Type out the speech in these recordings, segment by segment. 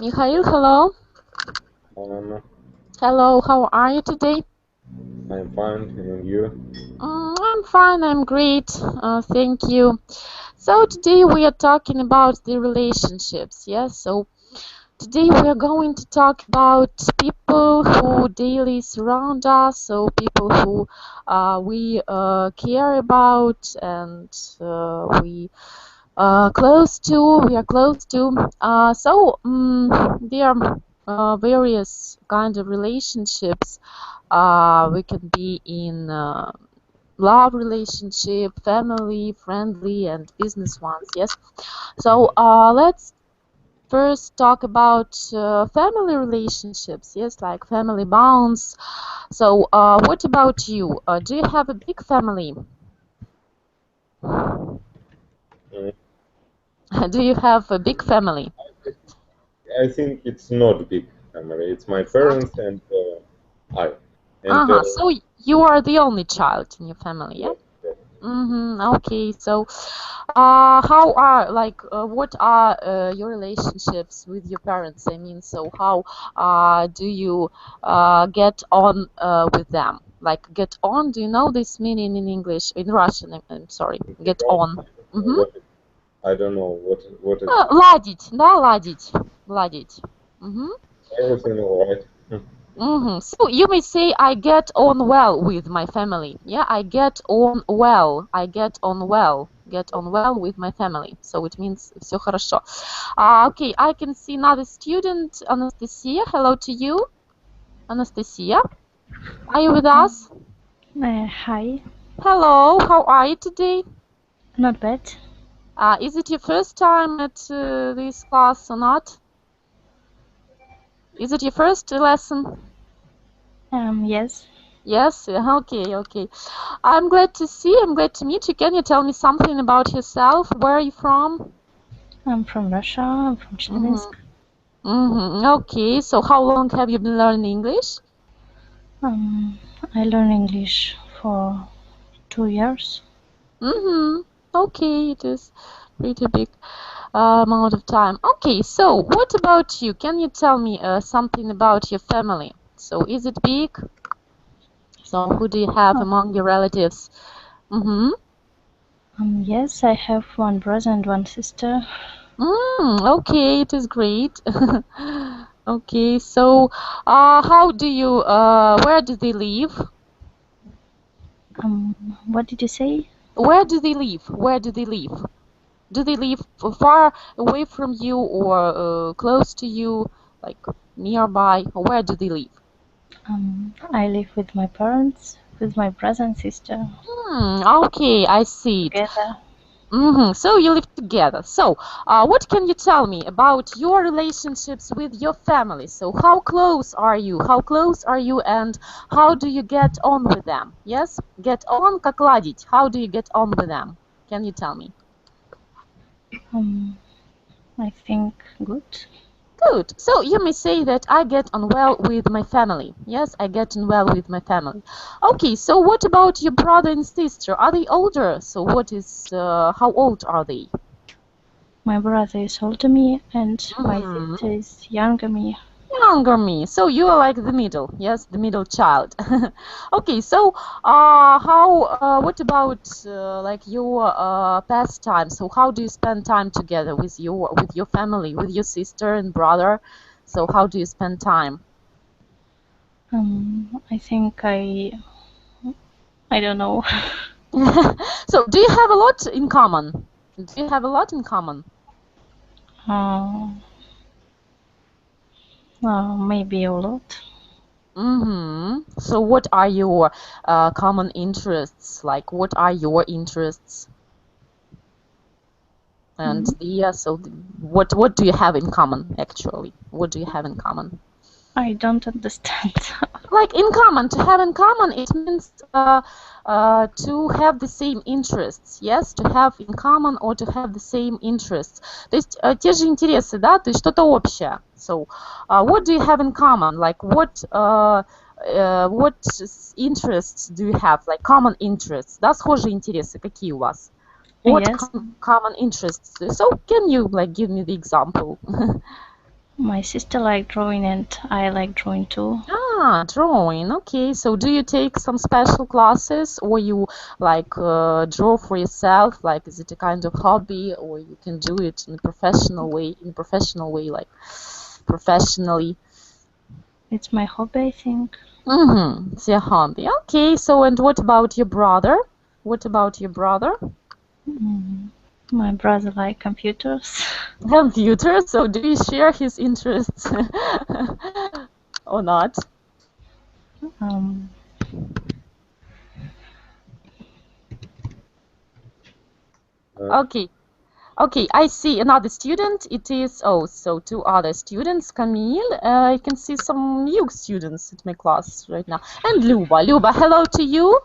Mikhail, hello. Um, Hello, how are you today? I'm fine, and you? I'm fine, I'm great. Thank you. So today we are talking about the relationships, yes? So today we are going to talk about people who daily surround us, so people who we care about and we are close to. There are various kind of relationships. We can be in love relationship, family, friendly, and business ones. Yes. So let's first talk about family relationships. Yes, like family bonds. So what about you? Do you have a big family? Mm, Do you have a big family? I think it's not big family. It's my It's not. parents and I. And Uh-huh. So you are the only child in your family, yeah? yes, yes. Mm-hmm. Okay. So, how are what are your relationships with your parents? I mean, so how do you get on with them? Like get on, do you know this meaning in English? In Russian, I'm sorry. Get Get on. on. Mm-hmm. What is, I don't know what is Ладить, да, ладить, ладить. Mm-hmm. everything all right. So you may say I get on well with my family. Yeah, I get on well. I get on well. Get on well with my family. So it means все хорошо. Okay, I can see another student, Anastasia. Hello to you, Anastasia. Are you with us? Hi, Hello. How are you today? not bad. Is it your first time at this class or not? Is it your first lesson? Yes, Yes, okay. I'm glad to see, I'm glad to meet you. Can you tell me something about yourself? Where are you from? I'm from Russia. I'm from Mm-hmm. Chelyabinsk. Okay, so how long have you been learning English? Um, I learn English for 2 years. Mm-hmm. Okay, it is pretty big amount of time. Okay, so what about you? Can you tell me something about your family? So is it big? So who do you have Oh, among your relatives? Mm-hmm. yes, I have one brother and one sister. Okay, it is great. Okay, so where do they live? What did you say? Where do they live? Where do they live? Do they live far away from you or close to you, like nearby? Or where do they live? I live with my parents, with my brother and sister Okay, I see it. together. So you live together. So, what can you tell me about your relationships with your family? So, how close are you? How close are you, and how do you get on with them? Yes, get on, как ладить. How do you get on with them? Can you tell me? I think good. Good. So you may say that I get on well with my family. Yes, I get on well with my family. Okay, so what about your brother and sister? Are they older? So how old are they? My brother is older me and my Mhm. sister is younger me. Younger me. So you are like the middle. Yes, the middle child. Okay, so what about like your pastime? So how do you spend time together with your family, with your sister and brother? So how do you spend time? I think I don't know. So do you have a lot in common? Do you have a lot in common? uh, Maybe a lot. So what are your common interests? Like what are your interests? And Mm, yeah, so what do you have in common actually? What do you have in common? I don't understand. Like in common, to have in common, it means to have the same interests, yes, to have in common or to have the same interests. То есть те же интересы, да, то есть что-то общее. So, what do you have in common? Like what interests do you have? Like common interests, да, схожие интересы, какие у вас? What Yes. common interests? So, can you like give me the example? My sister like drawing and I like drawing too. Ah, drawing. Okay. So do you take some special classes or you like draw for yourself? Like is it a kind of hobby or you can do it in a professional way, like professionally? It's my hobby, I think. Mm-hmm. It's your hobby. Okay. So and what about your brother? What about your brother? My brother like computers. Computer. So do you share his interests or not? Um, Okay. Okay, I see another student. It is, oh, so two other students. Camille, I can see some new students at my class right now. And Luba. Luba, hello to you.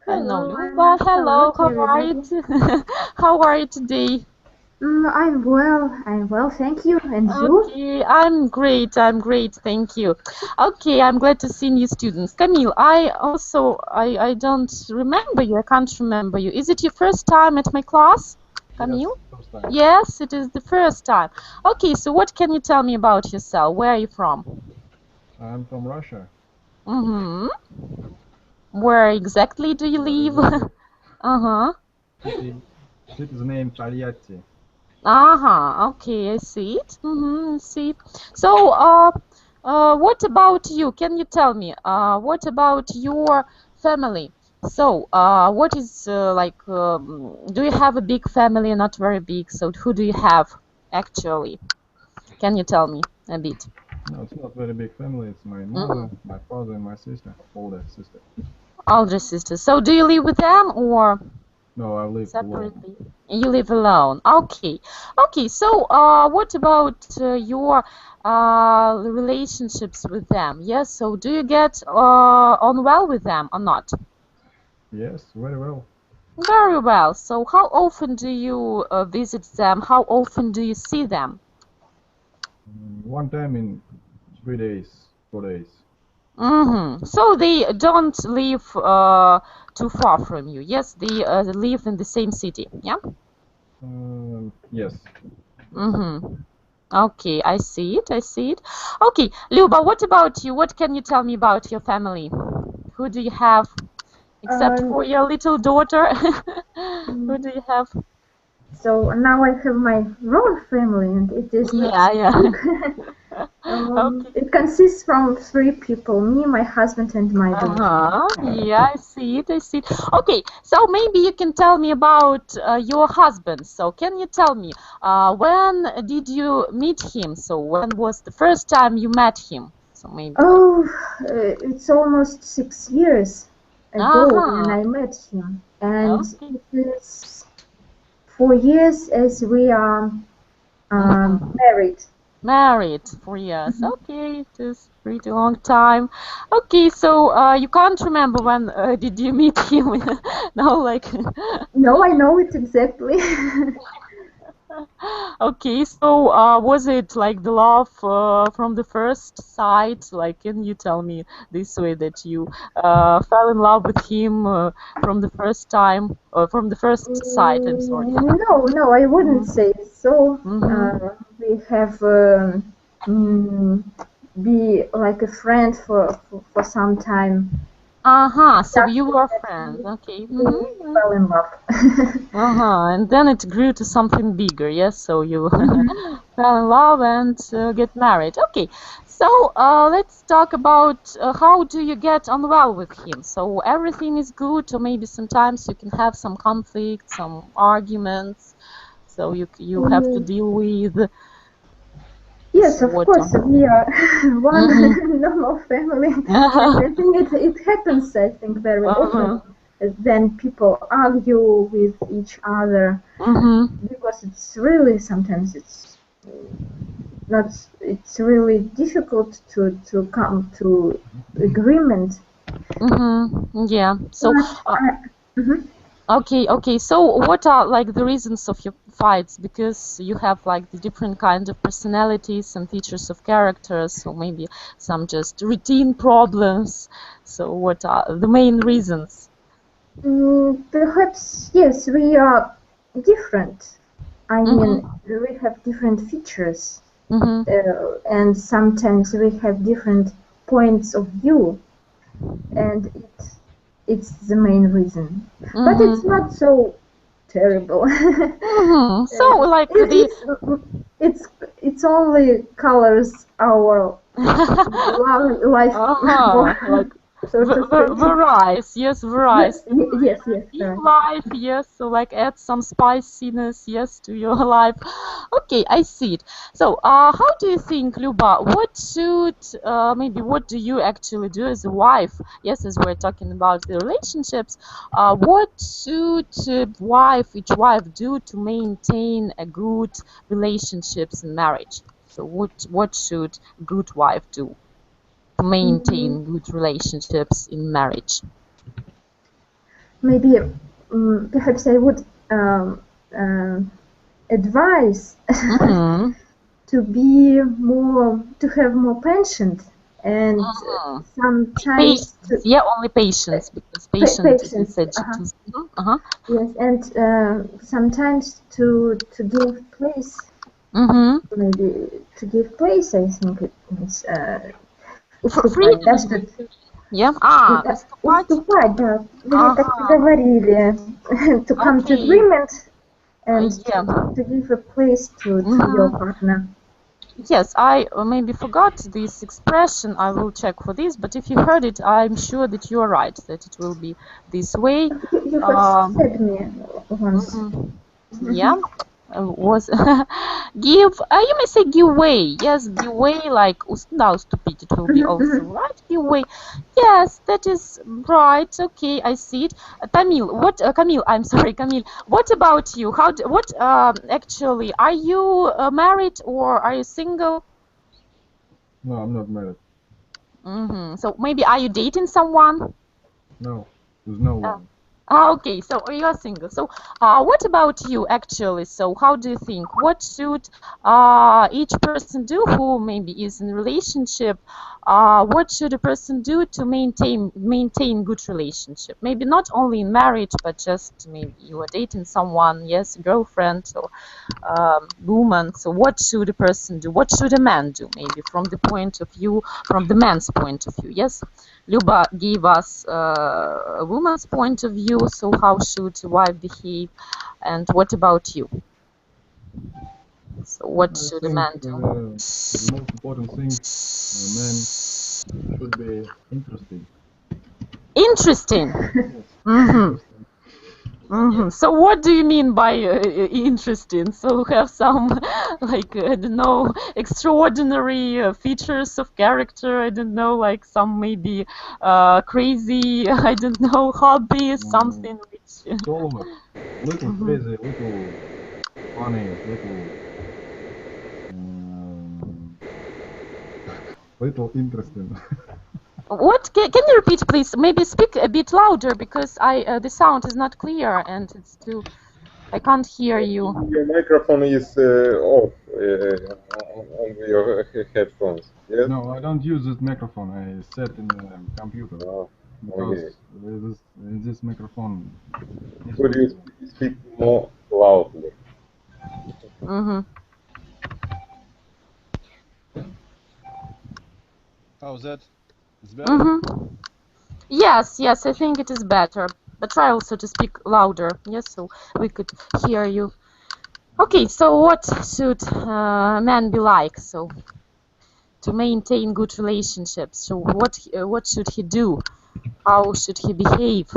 Hello, Hello, Luba. Anna. Hello Hello, to how are you? everybody. How are you today? I'm well, thank you. And you? Okay, I'm great, thank you. Okay, I'm glad to see new students. Camille, I don't remember you, I can't remember you. Is it your first time at my class, Camille? Yes, first time. Yes, it is the first time. Okay, so what can you tell me about yourself? Where are you from? I'm from Russia. Mm-hmm. Where exactly do you live? Exactly. Uh-huh. City's name Taliati. Uh-huh. Okay, I see it. Mm-hmm, I see. So, what about you? Can you tell me, what about your family? So, what is do you have a big family or not very big? So, who do you have actually? Can you tell me a bit? No, it's not very big family. It's my Mm-hmm. mother, my father, and my sister, older sister. Older sister. So, do you live with them or No, I live alone. separately? You live alone. Okay. Okay. So, what about your relationships with them? Yes. So, do you get on well with them or not? Yes, very well. Very well. So, how often do you visit them? How often do you see them? One time in 3 days, 4 days. Mm-hmm. So they don't live too far from you. Yes, they live in the same city. Yeah. Yes. Mm-hmm. Okay, I see it. I see it. Okay, Luba, what about you? What can you tell me about your family? Who do you have, except Um, for your little daughter? Who do you have? so now I have my own family, and it is not Yeah, so yeah. big. Okay. It consists from three people: me, my husband, and my daughter. Uh-huh. Yeah, I see it. I see it. Okay, so maybe you can tell me about your husband. So can you tell me when did you meet him? So when was the first time you met him? So maybe like. Oh, it's almost 6 years ago when Uh-huh. I met him, and Okay. it is 4 years as we are Mm-hmm. married. Married for years. Okay, it is pretty long time. Okay, so you can't remember when did you meet him? No, like. No, I know it exactly. Okay, so was it like the love from the first sight? Like, can you tell me this way that you fell in love with him from the first time, or from the first sight? I'm sorry. No, I wouldn't say so. Mm-hmm. We have mm, be like a friend for some time. Uh-huh. So you After were that, friends. Okay. we Mm-hmm. fell in love. Uh-huh. And then it grew to something bigger, yes? So you fell in love and get married. Okay. So let's talk about how do you get on well with him? So everything is good, or maybe sometimes you can have some conflict, some arguments. So you have to Mm, deal with. yes, So of what? course, we are Mm-hmm. one normal family, and I think it happens. I think very often. Uh-huh. Then people argue with each other Mm-hmm. because it's really sometimes it's not it's really difficult to come to agreement. Mm-hmm. Yeah. So But mhm. okay, okay. So what are like the reasons of your fights? Because you have like the different kind of personalities and features of characters, so maybe some just routine problems. So what are the main reasons? Perhaps yes, we are different. I mean, Mm-hmm. we have different features. Mm-hmm. and sometimes we have different points of view, and it's the main reason. But it's Mm-hmm. not so terrible. Mm-hmm. So like It's only colors our life more, like so to say. varies, yes, varies. Yes, In right. life, yes, so like add some spiciness, yes, to your life. Okay, I see it. So, how do you think, Luba, what do you actually do as a wife? Yes, as we're talking about the relationships, what should each wife do to maintain a good relationships in marriage? So, what should a good wife do to Mm, maintain good relationships in marriage? Maybe perhaps I would advise Mm-hmm. to have more patience, and sometimes Patience, yeah, only patience, because patient, as you patience. said, it is. Yes, and sometimes to give place, Mm-hmm. maybe to give place. I think уступать, Freedom да, is что yeah. Уступать. уступать, да. Вы как Ага. говорили, to come to Okay. agreement and Yeah. to give a place to your Mm-hmm. partner. Yes, I maybe forgot this expression. I will check for this, but if you heard it, I'm sure that you are right, that it will be this way. You have Um, said me once. mhm. Yeah, was give. You may say give way. Yes, give way. Like да, уступить. It will be also right. Give way. Yes, that is right. Okay, I see it. Tamil, Camille, I'm sorry, Camille. What about you? Actually, are you married or are you single? No, I'm not married. Mm-hmm. So maybe are you dating someone? No, there's no one. Okay, so you are single. So, what about you actually? So, how do you think? What should each person do who maybe is in a relationship? What should a person do to maintain good relationship? Maybe not only in marriage, but just maybe you are dating someone, yes, a girlfriend or woman. So, what should a person do? What should a man do? Maybe from the man's point of view. Yes. Luba gave us a woman's point of view, so how should a wife behave? And what about you? So what I should a think man do? the most important thing, man, should be interesting. Interesting. Yes, Mm-hmm. interesting. Mm-hmm. So what do you mean by interesting? So have some like I don't know extraordinary features of character. I don't know, like some maybe crazy I don't know hobbies, Mm, something which. it's all of it. Little Mhm. crazy, little funny, um, little interesting. What can you repeat, please? Maybe speak a bit louder because the sound is not clear and it's too. I can't hear you. Your microphone is off on your headphones. Yes. No, I don't use this microphone. I set in the computer Oh, because okay. this microphone needs Could you to. speak more loudly? Mm-hmm. How's that? It's better. Mm-hmm. Yes, yes, I think it is better. But try also to speak louder, yes, so we could hear you. Okay, so what should a man be like? So to maintain good relationships. So what should he do? How should he behave?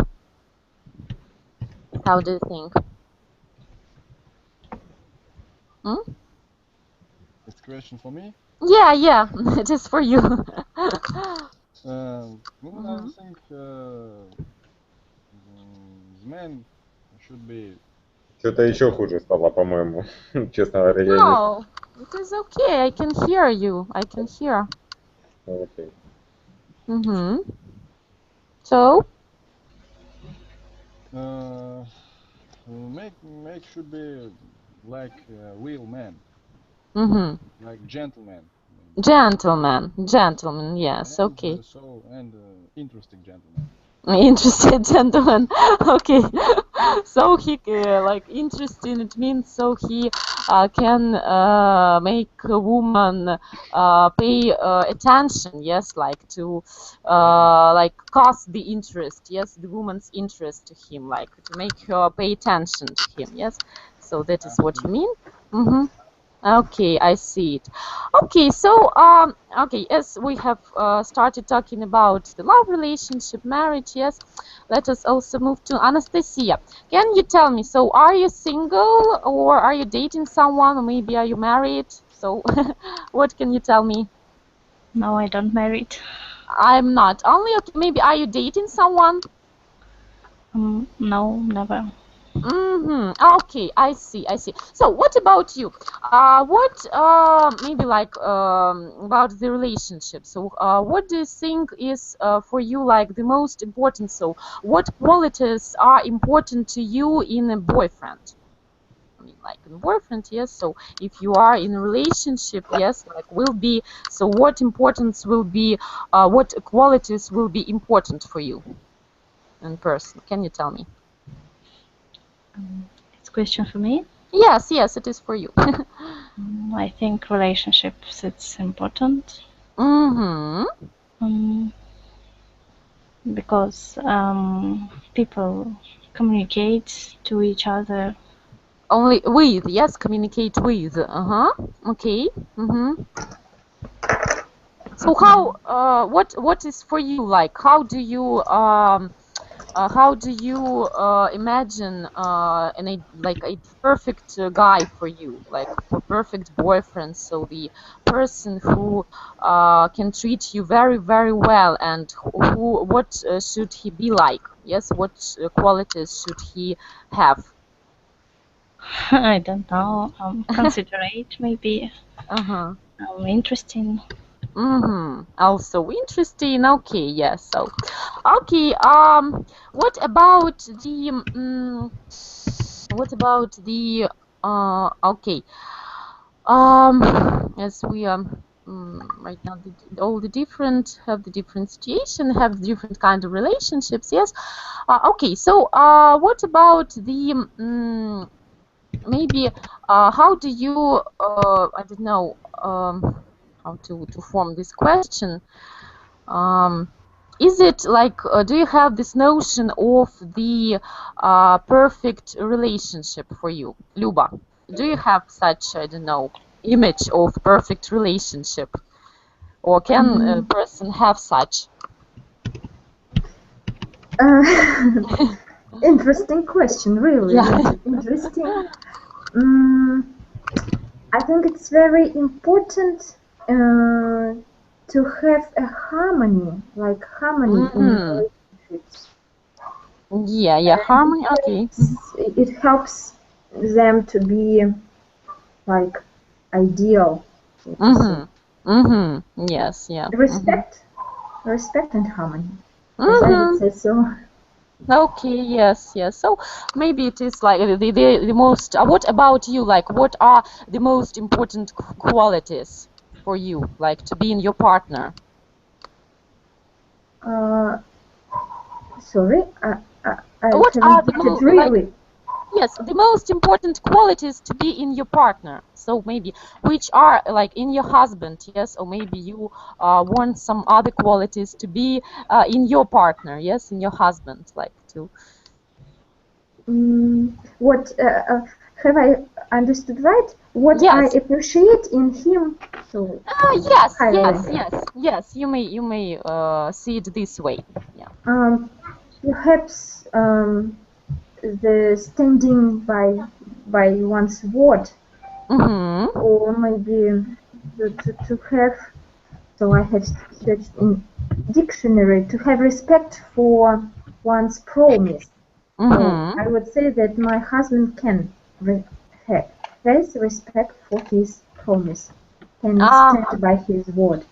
How do you think? Hmm? It's a question for me. Yeah, yeah, it is for you. I think the man should be. Что-то еще хуже стало, по-моему. Честно говоря, я не... No, it is okay. I can hear you. I can hear. Окей. Mm-hmm. So, Make should be like a real man, mm-hmm. like gentleman, maybe. Gentleman, gentleman. Yes, and okay. interesting gentleman. Interested gentleman. Okay. So he like interesting. It means so he can make a woman pay attention. Yes, like to like cause the interest. Yes, the woman's interest to him, like to make her pay attention to him. Yes. So that is what you mean. Mm-hmm. Okay, I see it. Okay, so okay, as we have started talking about the love relationship, marriage, yes, let us also move to Anastasia. Can you tell me, so are you single or are you dating someone or maybe are you married? So what can you tell me? No, I don't married. I'm not. Only okay, maybe are you dating someone? No, never. Mm-hmm. Okay, I see, I see. So what about you? What maybe like about the relationship? So what do you think is for you like the most important? So what qualities are important to you in a boyfriend? I mean, like in a boyfriend, yes. So if you are in a relationship, yes, like will be. So what importance will be? What qualities will be important for you in person? Can you tell me? It's a question for me. Yes, yes, it is for you. I think relationships it's important. Mm-hmm. Because people communicate to each other. Only with, yes, communicate with. Uh-huh. Okay. Mm-hmm. So how, what is for you like? How do you imagine like a perfect guy for you, like a perfect boyfriend? So the person who can treat you very, very well, and what should he be like? Yes, what qualities should he have? I don't know. Considerate, maybe. Uh-huh. Interesting. Mm-hmm. Also interesting. Okay, yes. So, okay. What about the what about the okay. As we right now all the different have the different situation, have different kind of relationships. Yes. Okay. So, what about the maybe how do you I don't know how to form this question. Is it like do you have this notion of the perfect relationship for you, Luba? Do you have such, I don't know, image of perfect relationship, or can a person have such? Interesting question, really. Yeah. Interesting. I think it's very important to have a harmony, like harmony in Mm-hmm. relationships. Yeah, yeah, harmony. Okay. It helps them to be like ideal, so to say. Mm-hmm. Mm-hmm. Yes, yeah. Mm-hmm. Respect and harmony, as I would Mm-hmm. say so. Okay, yes, yes. So maybe it is like the most. What about you? Like, what are the most important qualities for you, like to be in your partner? Uh, Sorry, I What are haven't the got it like? really. Yes, the most important qualities to be in your partner. So maybe which are like in your husband, yes, or maybe you want some other qualities to be in your partner, yes, in your husband, like to. What have I understood right? What I Yes. appreciate in him so Yes, highly. yes, yes, yes. You may see it this way. Yeah. Perhaps the standing by one's word, Mm-hmm. or maybe to have. So I have searched in dictionary to have respect for one's promise. So I Mm-hmm. would say that my husband can has respect for his promise, can stand Uh-huh. by his word.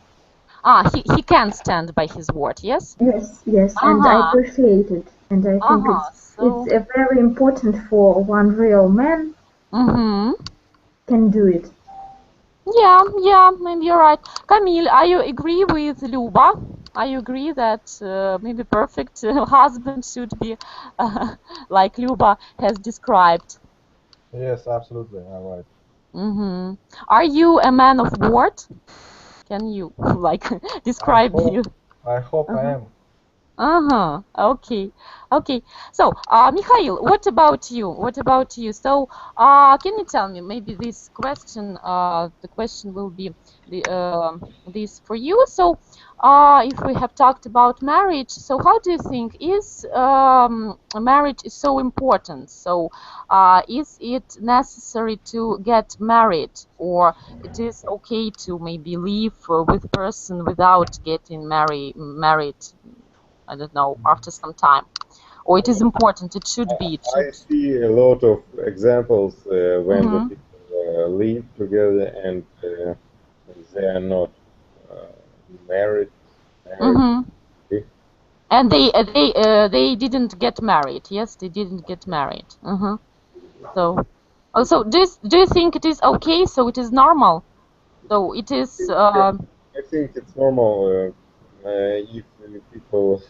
He can stand by his word. Yes. Yes, yes, and I Uh-huh. appreciate it, and I think Uh-huh. it's So. a very important for one real man Mm-hmm. can do it. Yeah, yeah. Maybe you're right. Camille, are you agree with Luba? I agree that maybe perfect husband should be like Luba has described. Yes, absolutely. I'm right. Mm-hmm. Are you a man of word? Can you like describe you? I hope I am. Uh-huh. Okay. Okay. So, Mikhail, what about you? What about you? So, can you tell me, maybe this question, the question will be this for you. So, if we have talked about marriage, so how do you think is marriage is so important? So, is it necessary to get married, or it is okay to maybe live with person without getting married? I don't know, after some time. Or it is important, it should be, it should. I see a lot of examples when the Mhm. people live together and they are not married. Mhm. And they didn't get married. Yes, they didn't get married. Mhm. So, also, do you think it is okay? So it is normal. So it is. I think it's normal if people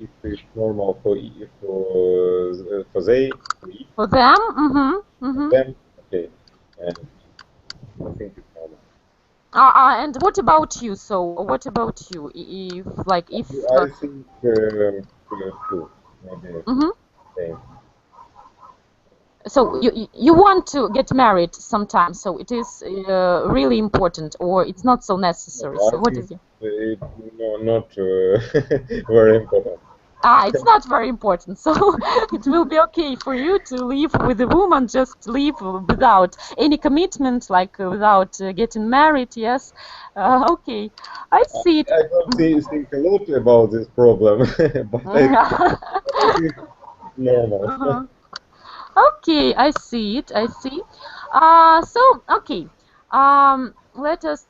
if it's normal for they For them. Mhm. Mhm. them, okay, and I think it's normal. And what about you? So what about you? If like if. I think too, maybe Mhm. same. So you want to get married sometime, so it is really important, or it's not so necessary. I So what think is it? no, not very important. It's not very important. So it will be okay for you to live with a woman, just live without any commitment, like without getting married. Yes. Okay, I see it. I don't think a lot about this problem, but I think it's normal. Uh-huh. Okay, I see it. I see. So okay. Let us.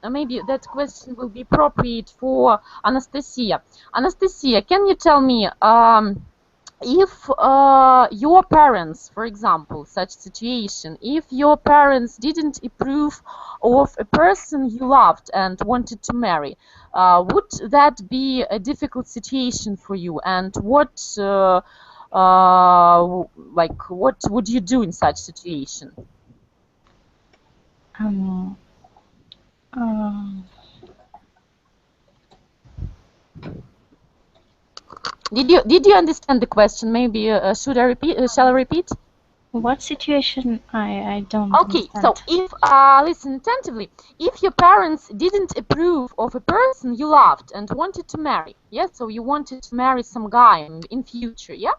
Maybe that question will be appropriate for Anastasia. Anastasia, can you tell me, if your parents, for example, such situation, if your parents didn't approve of a person you loved and wanted to marry, would that be a difficult situation for you? And what, like, what would you do in such situation? Um, um, Did you understand the question? Maybe should I repeat? Shall I repeat? what situation? I don't Okay, so understand. if, listen attentively, if your parents didn't approve of a person you loved and wanted to marry, yes, so you wanted to marry some guy in future, yeah,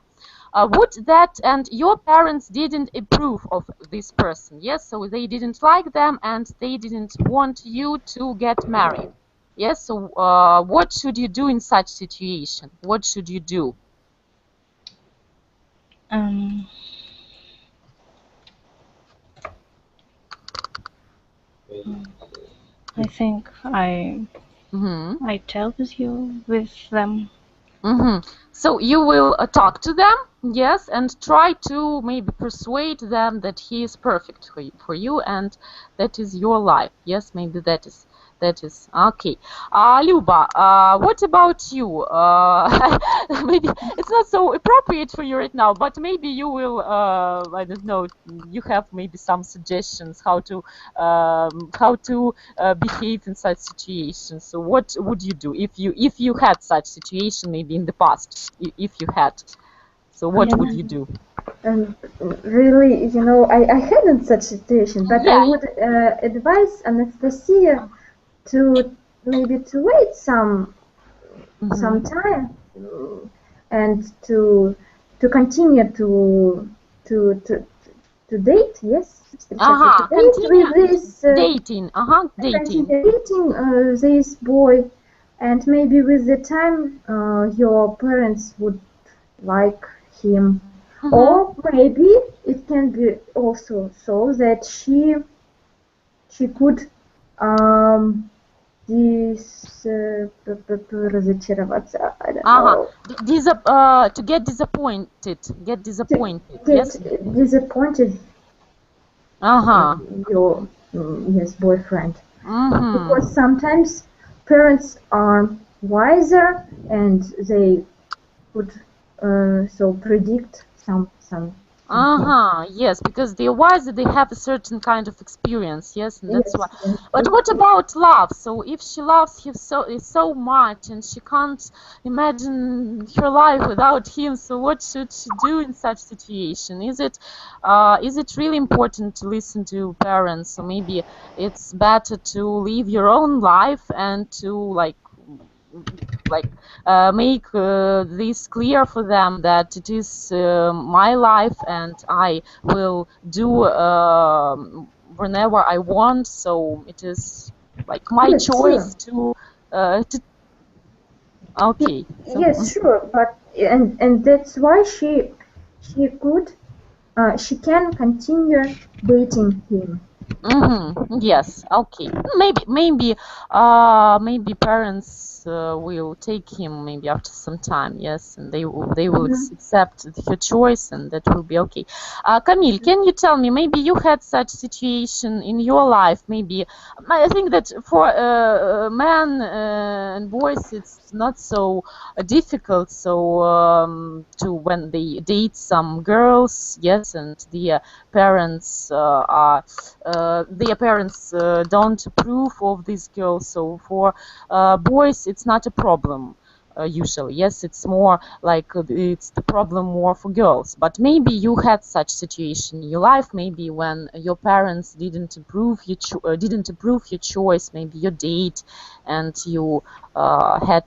would that, and your parents didn't approve of this person, yes, so they didn't like them and they didn't want you to get married, yes, so what should you do in such situation? What should you do? I think I tell with them. So you will talk to them, yes, and try to maybe persuade them that he is perfect for you and that is your life. Yes, maybe that is okay. Luba, what about you? Maybe it's not so appropriate for you right now, but maybe you will. I don't know. You have maybe some suggestions how to behave in such situations. So what would you do if you had such situation maybe in the past, if you had? So what would you do? Really, I hadn't such situation, but I Yeah. would advise Anastasia to maybe to wait some time and to continue to date, yes, to date with this Dating. Dating. continue dating this boy, and maybe with the time your parents would like him, or maybe it can be also so that she could разочароваться, I don't know. To get disappointed. To Yes. get disappointed Uh-huh. your yes, boyfriend. Mm-hmm. Because sometimes parents are wiser and they could so predict some things. Uh-huh, yes, because they're wise, they have a certain kind of experience, yes, and that's why. Yes, yes, But what about love? So if she loves him so much and she can't imagine her life without him, so what should she do in such situation? Is it really important to listen to parents? So maybe it's better to live your own life and to make this clear for them that it is my life and I will do whenever I want. So it is like my yes, choice sure. to okay. So Yes, sure. But and that's why she can continue dating him. Yes, okay. Maybe parents will take him maybe after some time, yes, and they will Mhm. accept her choice, and that will be okay. Camille, can you tell me, maybe you had such situation in your life? Maybe I think that for men and boys, it's not so difficult. So to when they date some girls, yes, and their parents don't approve of this girl. So for boys, it's not a problem. Usually, yes, it's more like it's the problem more for girls. But maybe you had such situation in your life, maybe when your parents didn't approve your choice, maybe your date, and you had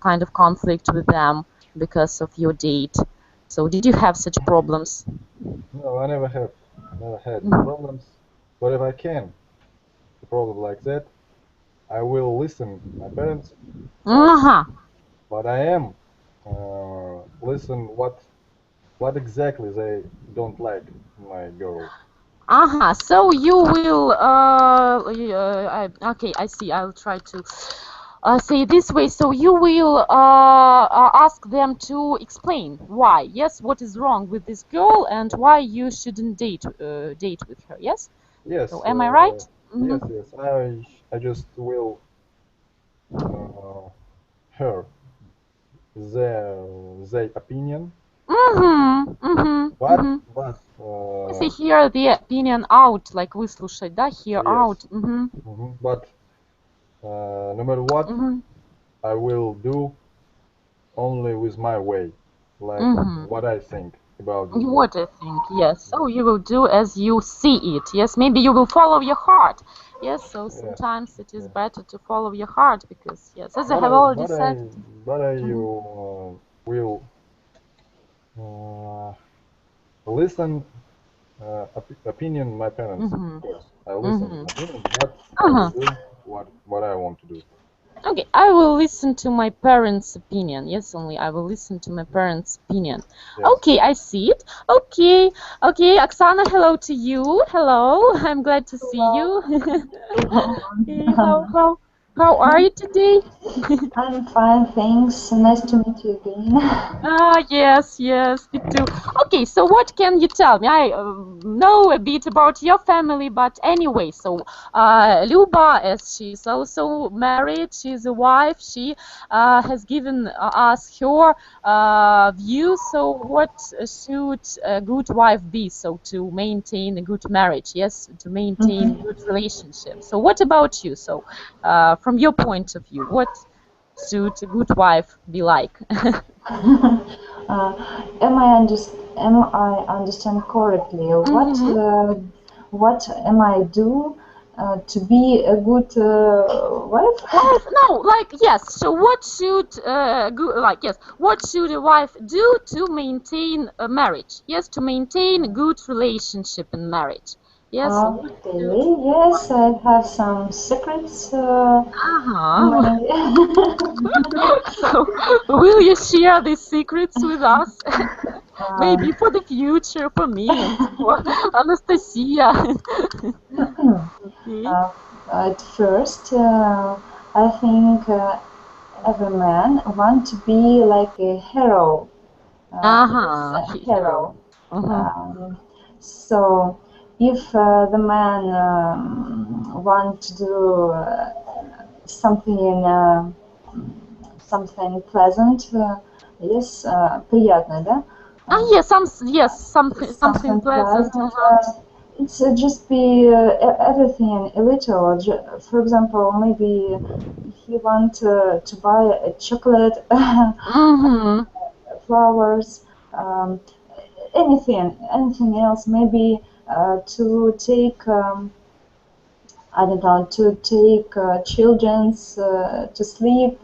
kind of conflict with them because of your date. So did you have such problems? No, I never had problems. But if I can, a problem like that, I will listen my parents, but Uh-huh. but I am listen what exactly they don't like in my girl. Uh-huh. So you will okay, I see. I'll try to say this way. So you will ask them to explain why. Yes, what is wrong with this girl and why you shouldn't date with her. Yes? So Yes, am I right? yes, Mm-hmm. yes. I just will uh, hear their opinion, Mm-hmm. Mm-hmm. but Mm-hmm. but Say hear the opinion out, like выслушать, да? Hear out. yes, Mm-hmm. but no matter what, Mm-hmm. I will do only with my way, like Mm-hmm. what I think about this girl. What I think, yes. So you will do as you see it. Yes, maybe you will follow your heart. Yes, so Yeah, sometimes it is yeah. better to follow your heart because, yes, as I But have I already but said. I but I Mhm. will uh, listen opinion my parents, of Mhm. course. I listen Mhm. opinion, but I will Uh-huh. do what I want to do. Okay, I will listen to my parents' opinion. Yes, only I will listen to my parents' opinion. Yes. Okay, I see it. Okay, okay, Oksana, hello to you. Hello, I'm glad to see you. Okay, how are you today? I'm fine, thanks. Nice to meet you again. Ah, yes, yes, me too. Okay, so what can you tell me? I know a bit about your family, but anyway, so Luba, as she's also married, she's a wife, she has given us her view. So, what should a good wife be? So, to maintain a good marriage, yes, to maintain good relationship. So, what about you? So, from your point of view, what should a good wife be like? Am I understand correctly? Mhm. What am I do to be a good wife? Wife, no, like yes. So what should yes, what should a wife do to maintain a marriage? Yes, to maintain a good relationship in marriage. Yes. So what should? Okay, yes, I have some secrets in Uh-huh. my. So will you share these secrets with us? uh, Maybe for the future, for me and for Anastasia. Okay. uh, at first, I think every man want to be like a hero. Yes, Uh-huh. a Hero. hero. Uh-huh. Um, so if the man want to do something something pleasant, yes, приятно, да? Yes, something Something pleasant. pleasant. It's just be everything a little. For example, maybe if you want to buy a chocolate, Mm-hmm. flowers, anything else. Maybe to take. I don't know, to take children's to sleep,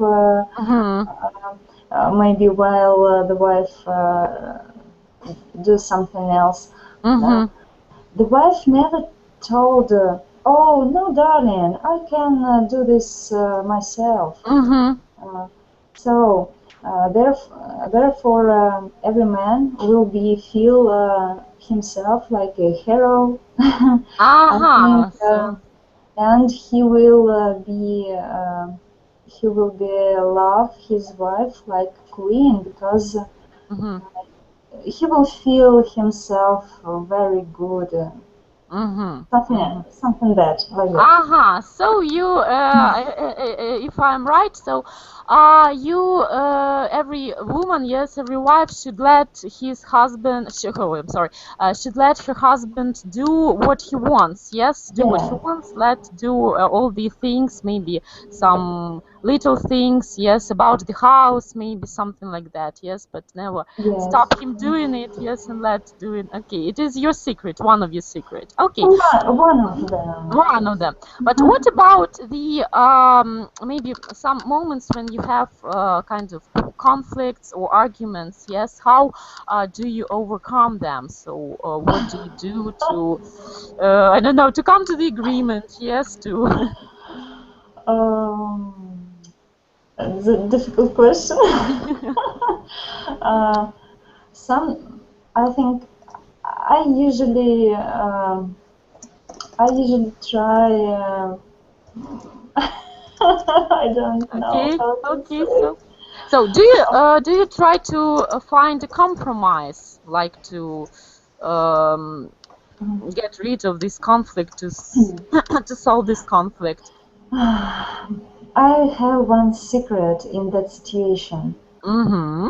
Mm-hmm. maybe while the wife do something else. Mm-hmm. The wife never told, "Oh no, darling, I can do this myself." Mm-hmm. So therefore, every man will be feel himself like a hero. I think. Uh-huh. So. And he will be love his wife like queen because Mm-hmm. he will feel himself very good, Mm-hmm. something that like that. Uh-huh. So you, if I'm right, so every woman, yes, every wife should let his husband, I'm sorry, should let her husband do what he wants. Yes, do what he Yeah, wants. Let do all the things, maybe some little things, yes, about the house, maybe something like that. Yes, but never yes. stop him doing it. Yes, and let do it. Okay, it is your secret, one of your secret. Okay. One of them. One of them. But what about the maybe some moments when you have kind of conflicts or arguments? Yes, how do you overcome them? So what do you do to I don't know, to come to the agreement? Yes, to It's a difficult question. uh, some, I think, I usually, try. I don't know okay, how to okay. say. So do you try to find a compromise, like to um, get rid of this conflict to solve this conflict? I have one secret in that situation. Mm-hmm.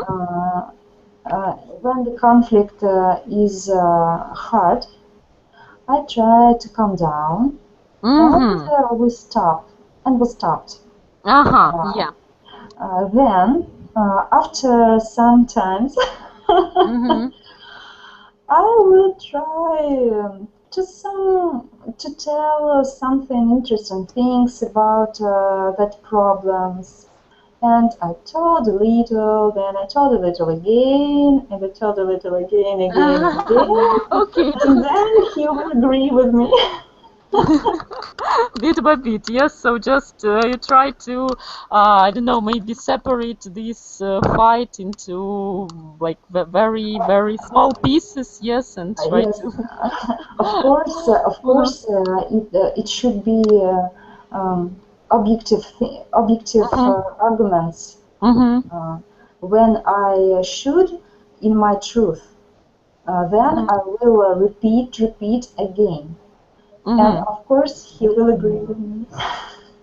Uh, when the conflict is hard, I try to calm down, and Mm-hmm. we stopped. Uh-huh. Uh, Yeah. then, after some times, Mm-hmm. I will try to tell something interesting things about that problems. And I told a little, then I told a little again, and I told a little again, again, and again, Okay. and then he will agree with me. Bit by bit, yes. So just you try to, I don't know, maybe separate this fight into like very, very small pieces, yes, and try Yes, to. of course, it should be objective Mm-hmm. arguments. Mm-hmm. Uh, when I should in my truth, then Mm-hmm. I will repeat again, and Mm-hmm. of course he will agree with me.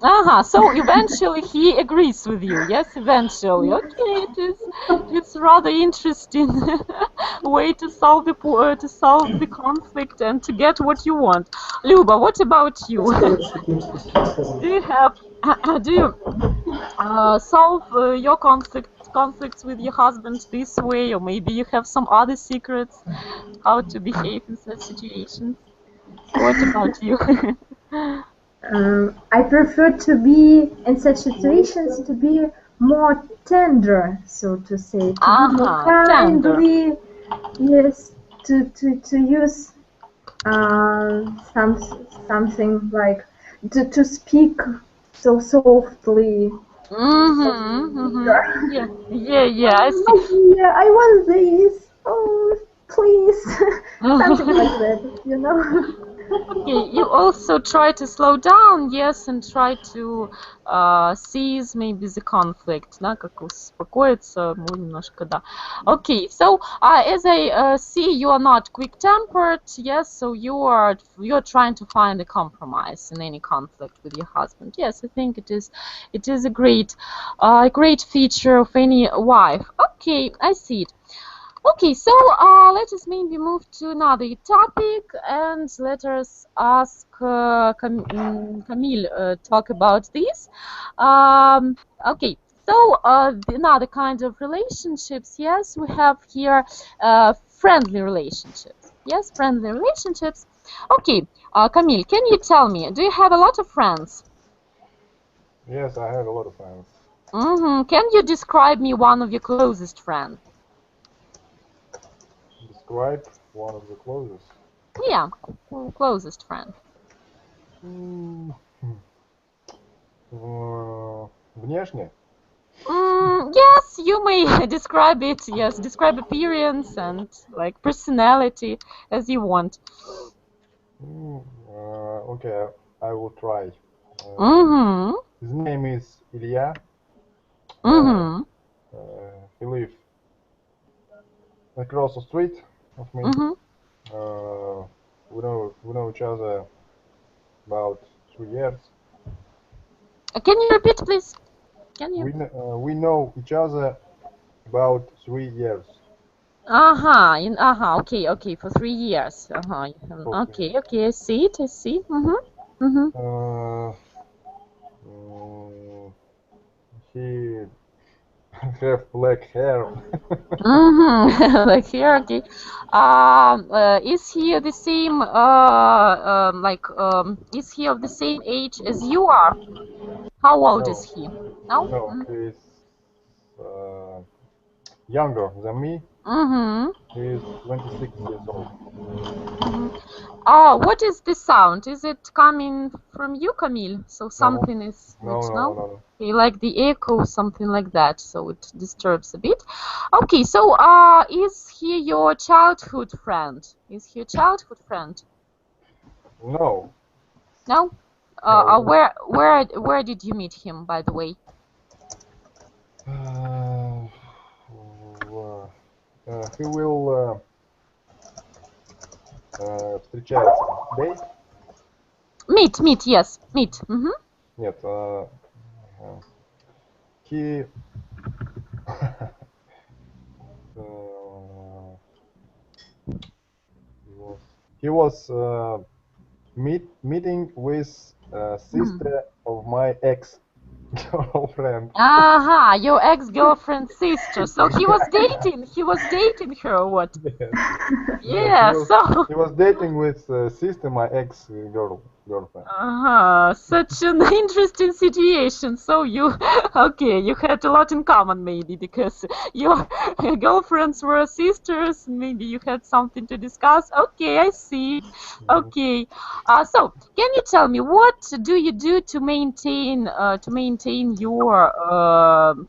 Uh-huh. So eventually he agrees with you. Yes, eventually. Okay, it's rather interesting way to solve to solve the conflict and to get what you want. Luba, what about you? Do you have do you solve your conflicts with your husband this way, or maybe you have some other secrets how to behave in such situations? What about you? I prefer to be in such situations to be more tender, so to say, to be more Uh-huh, tender. kindly, yes, to use some something like to speak so softly. Mm-hmm, mm-hmm. Yeah, yeah, yeah, I see. Oh, yeah, I want this. Oh, please, something like that, you know. Okay, you also try to slow down, yes, and try to cease maybe the conflict, да, как успокоиться, немножко, да. Okay, so as I see, you are not quick-tempered, yes, so you're trying to find a compromise in any conflict with your husband. Yes, I think it is a great feature of any wife. Okay, I see it. Okay, so let us maybe move to another topic and let us ask Camille talk about this. Okay, so another kind of relationships. Yes, we have here friendly relationships. Yes, friendly relationships. Okay, Camille, can you tell me, do you have a lot of friends? Yes, I have a lot of friends. Can you describe me one of your closest friends? Describe one of the closest. Yeah, closest friend. Внешне? Yes, you may describe it. Yes, describe appearance and like personality as you want. Okay, I will try. Mm-hmm. His name is Ilya. Mm-hmm. He lives across the street of me. Mm-hmm. We know each other about 3 years. Can you repeat, please? Can you? We know each other about 3 years. Okay, for 3 years. Okay, I see it. He have black hair. Like here, okay. Is he the same? Is he of the same age as you are? How old is he? No. No, he's younger than me. Mm-hmm. He's 26 years old. What is the sound? Is it coming from you, Camille? So something is No. Okay, like the echo, something like that. So it disturbs a bit. Okay, so is he your childhood friend? Is he a childhood friend? No. No. No. Where did you meet him, by the way? He will встречается. Date? Meet, yes, meet. Нет. He he was meeting with sister of my ex-girlfriend. Your ex-girlfriend's sister. So he was dating her or what? Yeah, so He was dating with sister, my ex-girlfriend. such an interesting situation. So you had a lot in common maybe because your girlfriends were sisters. Maybe you had something to discuss. Okay, I see. Okay. So can you tell me what do you do to maintain your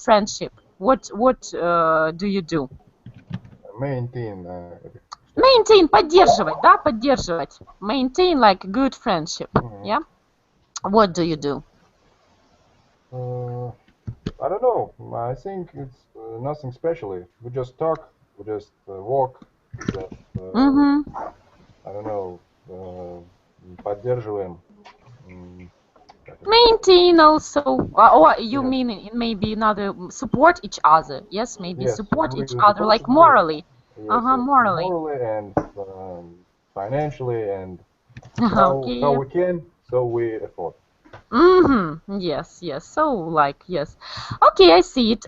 friendship? What do you do? Поддерживать, да, поддерживать. Maintain like good friendship, yeah? What do you do? I don't know. I think it's nothing specially. We just talk, we just walk, just, I don't know, поддерживаем. Maintain also, or you mean maybe another support each other? Yes, maybe support each other like morally. Yes, morally. Morally and financially and how we can, so we afford. Yes. So yes. Okay, I see it.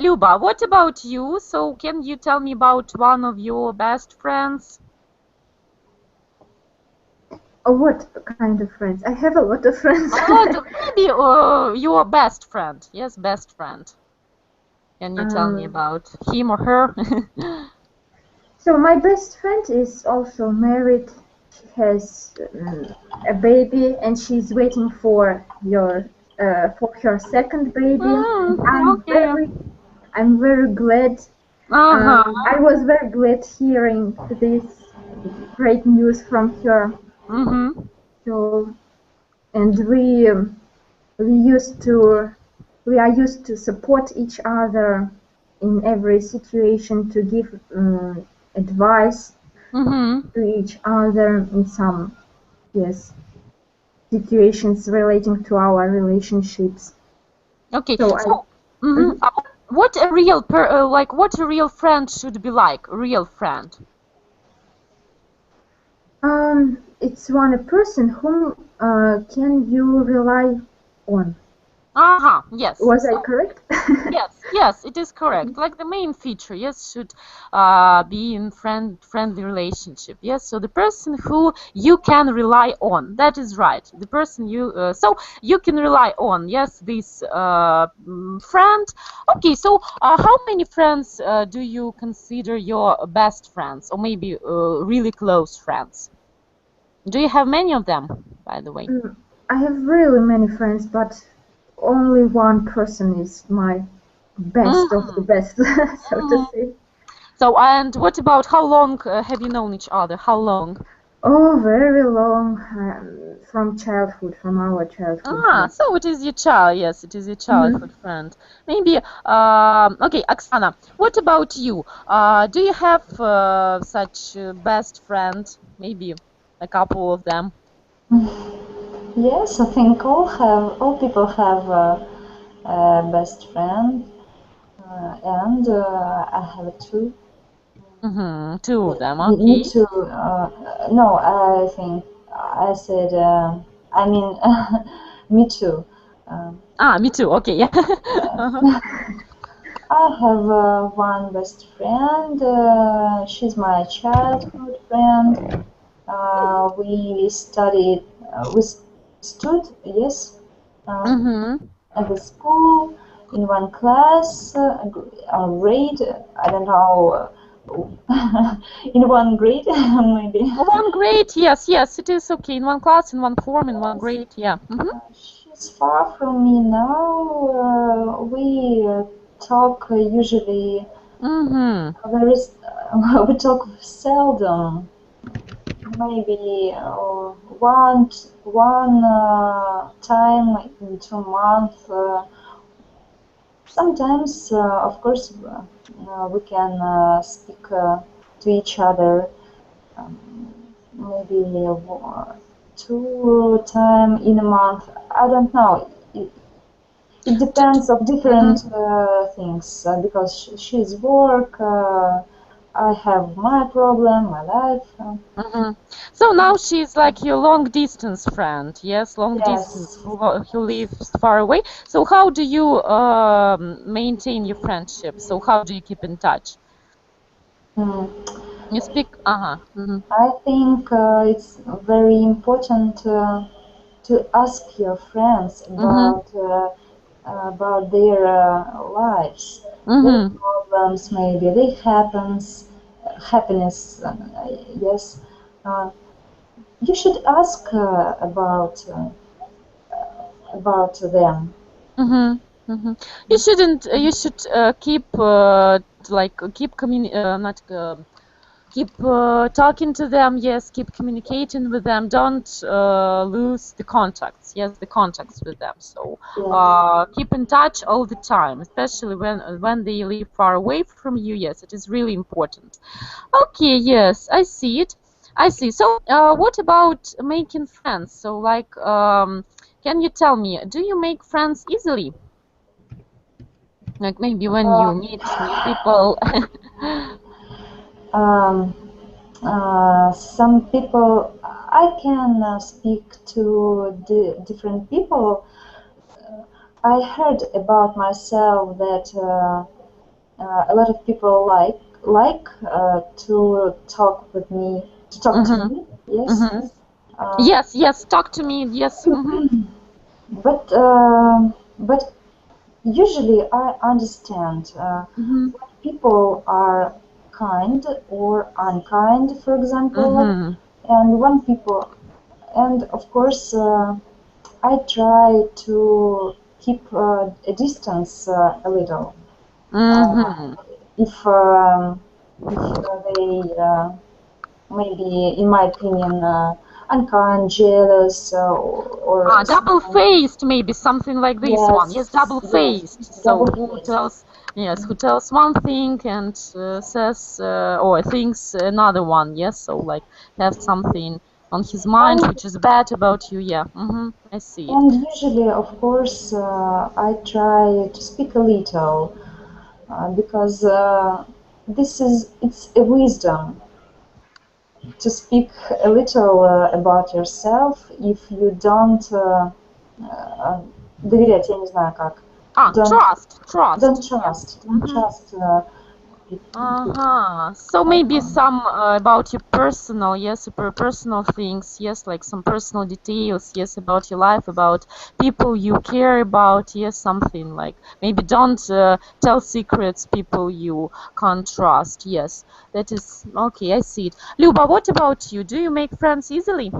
Luba, what about you? So can you tell me about one of your best friends? What kind of friends? I have a lot of friends. Maybe your best friend. Yes, best friend. Can you tell me about him or her? So my best friend is also married. She has a baby, and she's waiting for her second baby. I'm very glad. I was very glad hearing this great news from her. Mm-hmm. So, and we are used to support each other in every situation, to give advice Mm-hmm. to each other in some, yes, situations relating to our relationships. Okay. So So, mm-hmm. What a real what a real friend should be like? A real friend. it's one person whom can you rely on. Uh-huh. Yes. Was I So, correct? yes, yes, it is correct. Like the main feature, yes, should be in friendly relationship. Yes, so the person who you can rely on. That is right. The person so you can rely on. Yes, this friend. Okay, so how many friends do you consider your best friends, or maybe really close friends? Do you have many of them, by the way? I have really many friends, but only one person is my best of the Mhm, best, so to mhm. say. So, and what about how long have you known each other? How long? Oh, very long, from childhood, from our childhood, Ah, yeah. so it is your child. Yes, it is your Mhm. childhood friend. Maybe. Okay, Oksana. What about you? Do you have such best friend? Maybe a couple of them. Yes, I think all people have a best friend, and I have two. Mm-hmm. Two of them. Me Okay. too. No, I think I said. I mean, me too. Um, Ah, me too. Okay. Yeah. Uh-huh. yes. I have one best friend. She's my childhood friend. We studied. Stood. Yes. Uh, Mm-hmm. at the school in one class, grade. I don't know. In one grade, maybe. One grade. Yes, yes. It is okay. In one class, in one form, in one Yes. grade. Yeah. Mm-hmm. She's far from me now. We talk usually. Mm-hmm. We talk seldom. Maybe one time in 2 months. Sometimes, of course, we can speak to each other. Um, maybe two time in a month. I don't know. It depends of different things because she's work. I have my problem, my life. Mm-hmm. So now she's like your long distance friend, yes, long distance Yes. who lives far away. So how do you maintain your friendship? So how do you keep in touch? Mm. You speak, uh-huh. Mm-hmm. I think it's very important to ask your friends Mm-hmm. about their lives, their Mm-hmm. problems, maybe their happiness. Yes, uh, you should ask about them. Mm-hmm. Mm-hmm. You should keep keep not keep talking to them, yes, keep communicating with them, don't lose the contacts, yes, the contacts with them. So Yes. keep in touch all the time, especially when they live far away from you. Yes, it is really important. Okay, yes, I see it. I see. So what about making friends? So can you tell me, do you make friends easily? Like maybe when Uh, you meet new people. um, some people, I can speak to different people. I heard about myself that a lot of people like to talk with me, to talk to Mm-hmm. me. Yes, Mm-hmm. uh, Yes, yes, talk to me. Yes. Mm-hmm. but usually I understand Mm-hmm. when people are kind or unkind, for example, Mm-hmm. and when people, and of course, I try to keep a distance a little. Uh, Mm-hmm. if they maybe, in my opinion, unkind, jealous, or Double-faced, maybe something like this one. Yes, yes, double-faced. So double-faced. who tells one thing and says or thinks another one. Yes, so like have something on his mind which is bad about you. Yeah, I see it. And usually, of course, I try to speak a little because it's a wisdom to speak a little about yourself if you don't доверять, я не знаю как. Trust. Don't trust. Don't trust people. So maybe some about your personal, yes, personal things, yes, like some personal details, yes, about your life, about people you care about, yes, something like maybe don't tell secrets people you can't trust. Yes, that is okay. I see it. Luba, what about you? Do you make friends easily?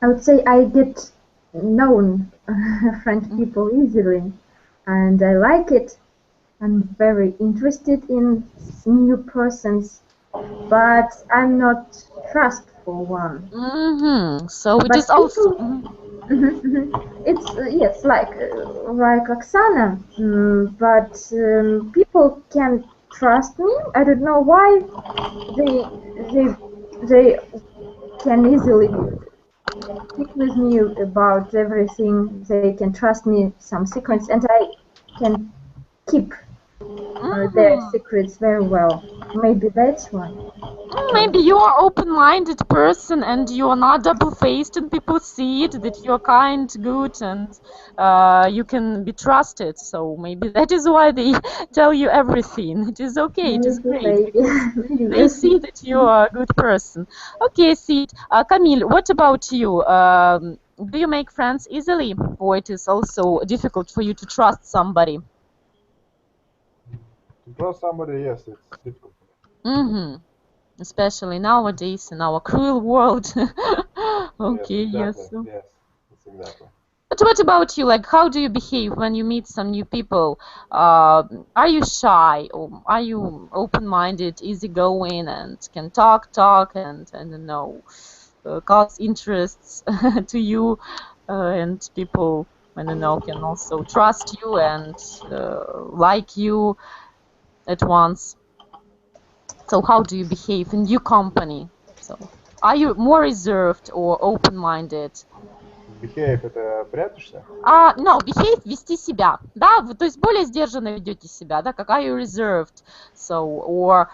I would say I get known French people easily, and I like it. I'm very interested in new persons, but I'm not trustful one. So it But is also. It's yes, like Oksana, but people can trust me. I don't know why they can easily speak with me about everything. They can trust me some secrets, and I can keep their secrets very well. Maybe that's why. Maybe you are open-minded person and you are not double-faced and people see it, that you're kind, good, and you can be trusted. So maybe that is why they tell you everything. It is okay, it is great, because they see that you are a good person. Okay, see it. Camille, what about you? Do you make friends easily, or it is also difficult for you to trust somebody? To trust somebody, yes, it's difficult. Especially nowadays in our cruel world. Okay, yes, yes. exactly. Yes, that's exactly. But what about you? Like, how do you behave when you meet some new people? Are you shy, or are you open-minded, easygoing, and can talk, and I don't know, cause interests to you, and people, I don't know, can also trust you and like you at once? So how do you behave in your company? So are you more reserved or open-minded? Behave — это прячешься? No, behave — вести себя, да, то есть более сдержанно ведете себя, да, как are you reserved, so, or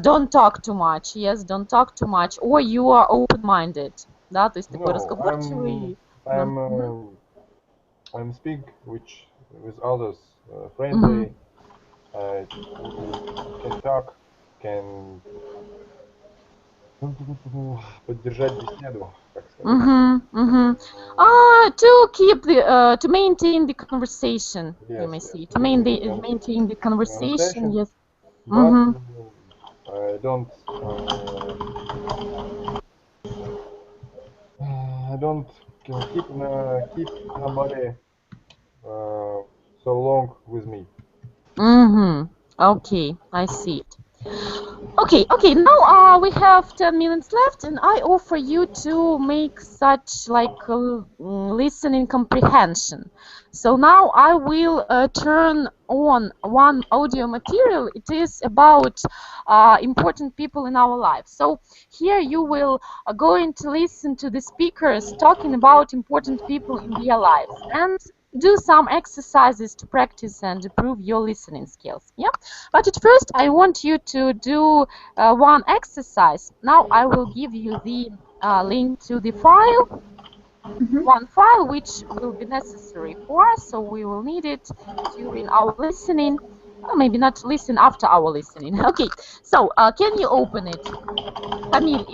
don't talk too much, yes, don't talk too much, or you are open-minded, да, то есть такой разговорчивый. I'm speak with others friendly. Can talk, can поддержать беседу, как сказать. To maintain the conversation, yes, you may say, to maintain the conversation, yes. But I don't keep somebody so long with me. Okay, I see it. Okay, now we have 10 minutes left, and I offer you to make such like listening comprehension. So now I will turn on one audio material. It is about important people in our life. So here you will going to listen to the speakers talking about important people in their lives and do some exercises to practice and improve your listening skills. Yeah, but at first I want you to do one exercise. Now I will give you the link to the file, one file which will be necessary for us, so we will need it during our listening. Or maybe not listen, after our listening. Okay, so can you open it? Камиль,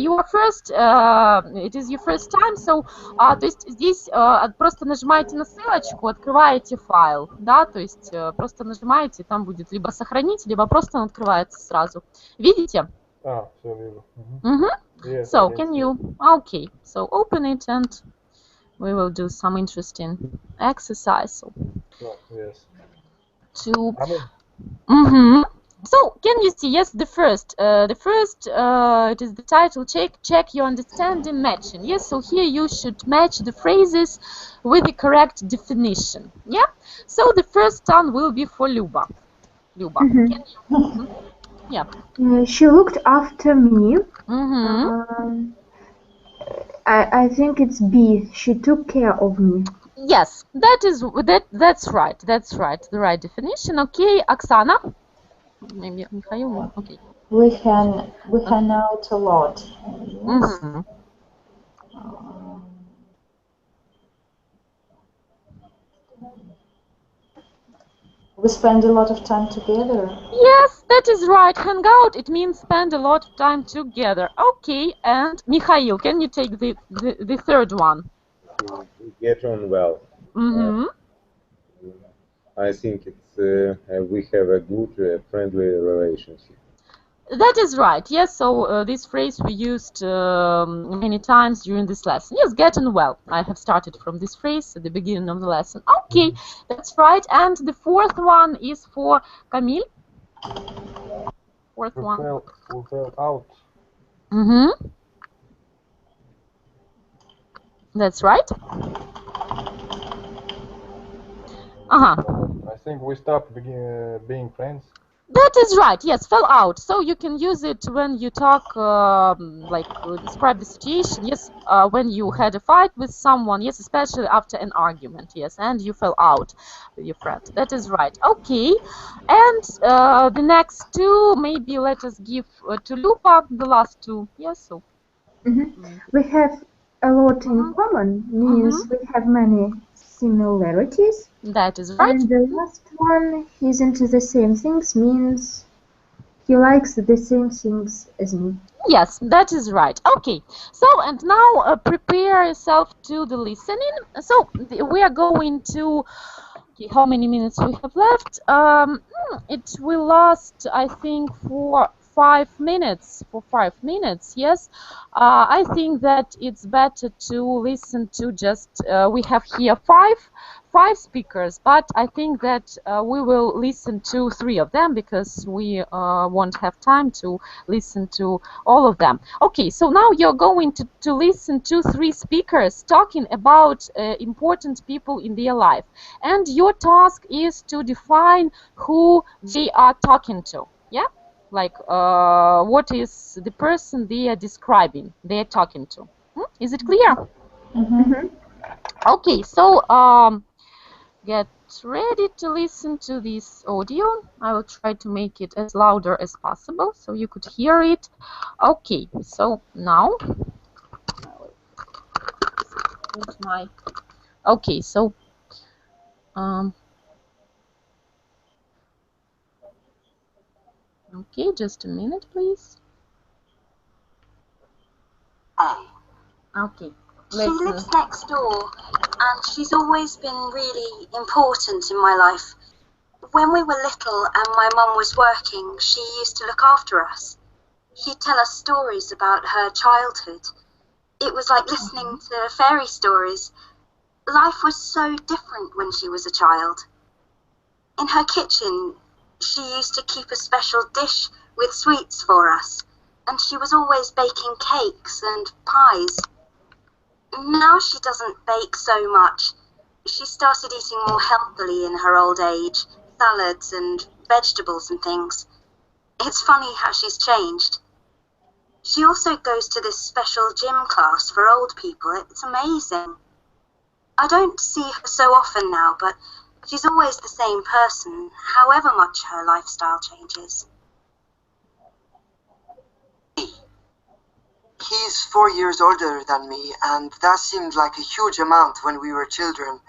you are first, it is your first time, so, то есть здесь просто нажимаете на ссылочку, открываете файл, да, то есть просто нажимаете, там будет либо сохранить, либо просто он открывается сразу. Видите? Все вижу. Yes, so, can you, okay, so open it and we will do some interesting exercise. Yes. So can you see? Yes, the first, it is the title. Check your understanding matching. Yes, so here you should match the phrases with the correct definition. Yeah. So the first one will be for Luba. Luba, can you? Yeah. She looked after me. Mm-hmm. Um, I think it's B. She took care of me. Yes, that's right. That's right. The right definition. Okay, Oksana. Maybe Mikhail. No? Okay. We hang out a lot. Yes. Mm-hmm. We spend a lot of time together. Yes, that is right. Hang out, it means spend a lot of time together. Okay, and Mikhail, can you take the third one? We get on well. Mm-hmm. I think it's we have a good, friendly relationship. That is right. Yes, so this phrase we used many times during this lesson. Yes, getting well. I have started from this phrase at the beginning of the lesson. Okay, that's right. And the fourth one is for Camille. Fourth one. We fell out. Mm-hmm. That's right. Uh-huh. I think we stopped being friends. That is right. Yes, fell out. So you can use it when you talk, describe the situation. Yes, when you had a fight with someone. Yes, especially after an argument. Yes, and you fell out with your friend. That is right. Okay, and the next two, maybe let us give to Lupa the last two. Yes. So. We have a lot in common, means we have many similarities. That is right. And the last one, he's into the same things, means he likes the same things as me. Yes, that is right. Okay, so and now prepare yourself to the listening. So we are going to. Okay, how many minutes we have left? It will last, I think, for 5 minutes. For 5 minutes, yes. I think that it's better to listen to just. We have here five speakers, but I think that we will listen to 3 of them because we won't have time to listen to all of them. Okay, so now you're going to listen to 3 speakers talking about important people in their life, and your task is to define who they are talking to. Yeah, like what is the person they are describing, they are talking to. Is it clear? Okay, so get ready to listen to this audio. I will try to make it as louder as possible so you could hear it. Okay, so now I will put my. Okay, so okay, just a minute, please. Okay. She lives next door, and she's always been really important in my life. When we were little and my mum was working, she used to look after us. She'd tell us stories about her childhood. It was like listening to fairy stories. Life was so different when she was a child. In her kitchen, she used to keep a special dish with sweets for us, and she was always baking cakes and pies. Now she doesn't bake so much. She started eating more healthily in her old age, salads and vegetables and things. It's funny how she's changed. She also goes to this special gym class for old people. It's amazing. I don't see her so often now, but she's always the same person, however much her lifestyle changes. He's 4 years older than me, and that seemed like a huge amount when we were children.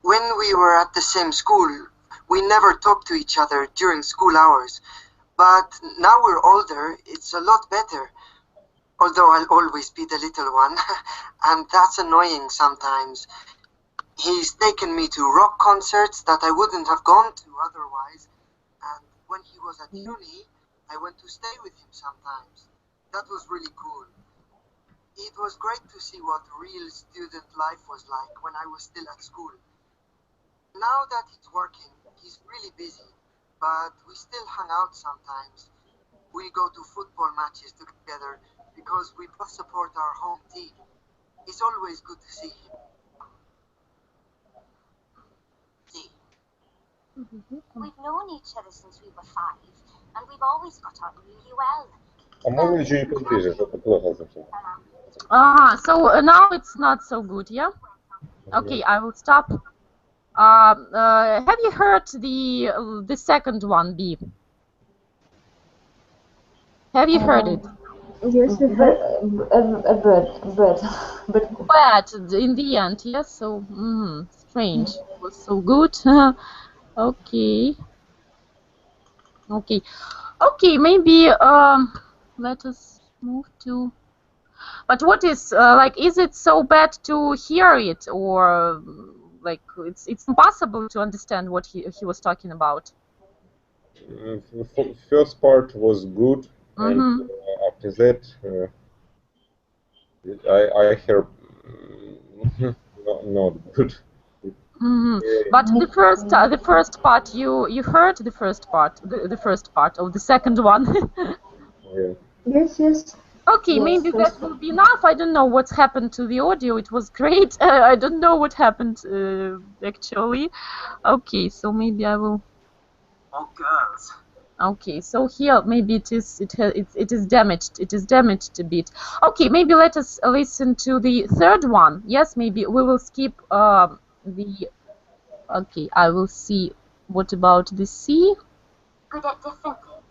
When we were at the same school, we never talked to each other during school hours. But now we're older, it's a lot better. Although I'll always be the little one, and that's annoying sometimes. He's taken me to rock concerts that I wouldn't have gone to otherwise, and when he was at uni, I went to stay with him sometimes. That was really cool. It was great to see what real student life was like when I was still at school. Now that he's working, he's really busy. but we still hang out sometimes. We go to football matches together because we both support our home team. It's always good to see him. See, We've known each other since we were 5, and we've always got on really well. А можно еще и поближе, что-то плохо совсем. So now it's not so good, yeah? Okay, I will stop. Have you heard the second one, B? Have you heard it? Yes, we have. But Bad in the end, yes. So strange. It was so good. Okay. Okay. Maybe let us move to. But what is like? Is it so bad to hear it, or like it's impossible to understand what he was talking about? First part was good, and after that, I heard not good. But the first part you heard the first part of the second one. Yeah. Yes. Okay, Yes, maybe first that will be enough. I don't know what's happened to the audio. It was great. I don't know what happened actually. Okay, so maybe I will. oh girls. Okay, so here maybe it is damaged. It is damaged a bit. Okay, maybe let us listen to the third one. Yes, maybe we will skip the. Okay, I will see. What about the C? Good at different things.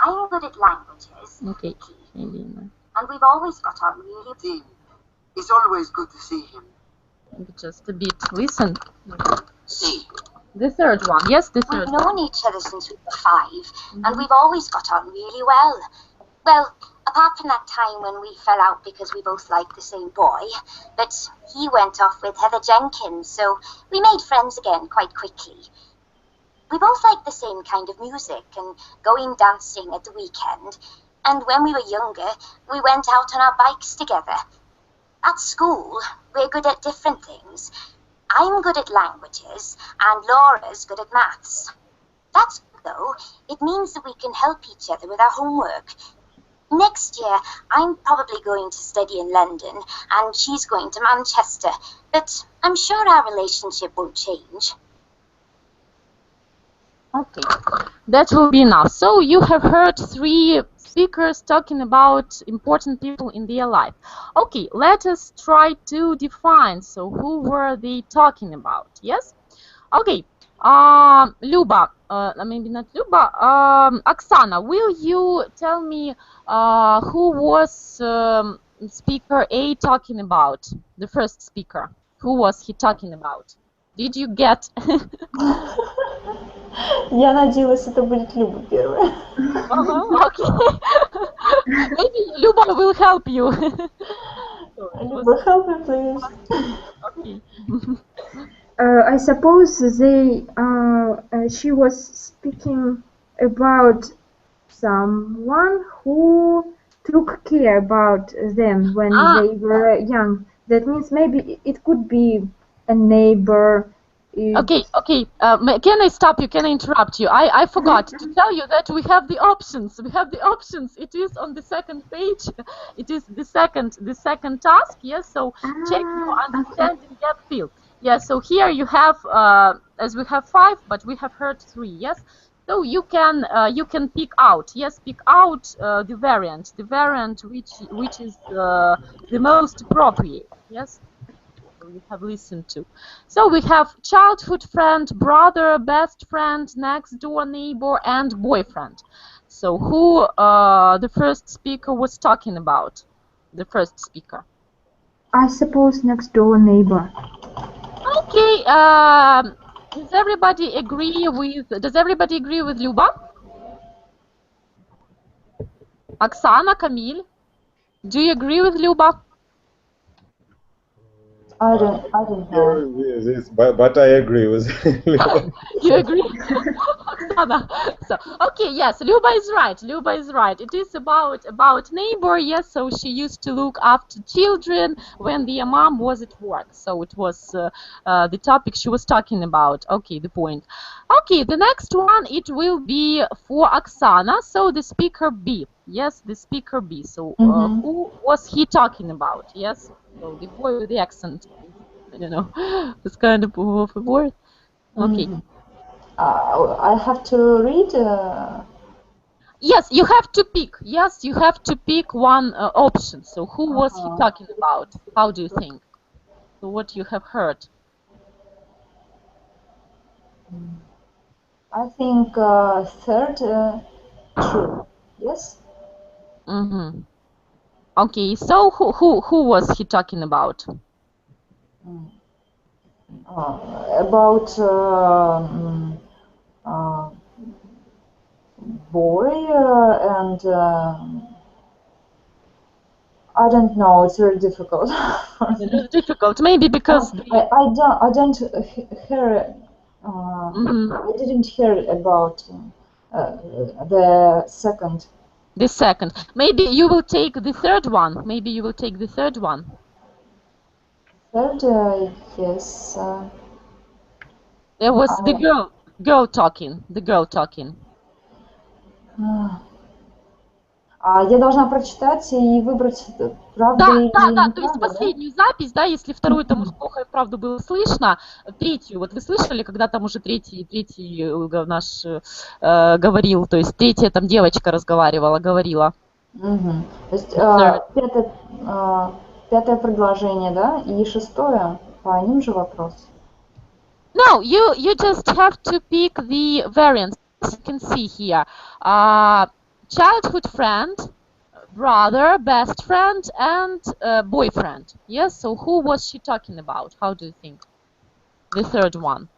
I'm good at languages. Okay, maybe no. And we've always got on really Team. It's always good to see him. Maybe just a bit. Listen. See, The third one. Yes, the We've third one. known each other since we were 5, and we've always got on really well. Well, apart from that time when we fell out because we both liked the same boy, but he went off with Heather Jenkins, so we made friends again quite quickly. We both liked the same kind of music and going dancing at the weekend, and when we were younger, we went out on our bikes together. At school, we're good at different things. I'm good at languages, and Laura's good at maths. That's good, though. It means that we can help each other with our homework. Next year, I'm probably going to study in London, and she's going to Manchester, but I'm sure our relationship won't change. Okay, that will be enough. So you have heard 3 speakers talking about important people in their life. Okay, let us try to define. So who were they talking about? Yes. Okay. Luba, maybe not Luba. Oksana, will you tell me who was speaker A talking about? The first speaker. Who was he talking about? Did you get? я надеялась, это будет Люба первая. Okay. Maybe Luba will help you. Люба, help me, please. Okay. I suppose she was speaking about someone who took care about them when they were young. That means maybe it could be a neighbor. Okay. Can I stop you? Can I interrupt you? I forgot to tell you that we have the options. We have the options. It is on the second page. It is the second task. Yes. So check your understanding gap field. Yes. So here you have, as we have 5, but we have heard 3. Yes. So you can pick out. Yes, pick out the variant which is the most appropriate. Yes. You have listened to. So we have childhood friend, brother, best friend, next door neighbor, and boyfriend. So who the first speaker was talking about? The first speaker. I suppose next door neighbor. Okay. Does everybody agree with Luba? Oksana, Camille, do you agree with Luba? I don't know. This, but I agree with. You agree? Oksana. So, okay, yes, Luba is right. Luba is right. It is about neighbor. Yes, so she used to look after children when their mom was at work. So it was the topic she was talking about. Okay, the point. Okay, the next one it will be for Oksana. So the speaker B. Yes, the speaker B. So who was he talking about? Yes. So the boy with the accent. I don't know. It's kind of a word. Okay. I have to read. Yes, you have to pick. Yes, you have to pick one option. So who was he talking about? How do you think? So what you have heard? I think third true. Yes. Mm-hmm. Okay, so who was he talking about? About boy and I don't know. It's very difficult. It's difficult, maybe because I don't hear. Mhm. I didn't hear about the second. The second. Maybe you will take the third one. Maybe you will take the third one. Third, yes. There was the girl talking. The girl talking. Я должна прочитать и выбрать правда Да, или да, да, то есть неправда, да? последнюю запись, да, если вторую там уж плохо и вправду было слышно, третью, вот вы слышали, когда там уже третий наш говорил, то есть третья там девочка разговаривала, говорила. То есть пятое предложение, да, и шестое, по ним же вопрос. No, you just have to pick the variants. As you can see here, childhood friend, brother, best friend, and boyfriend. Yes, so who was she talking about? How do you think? The third one.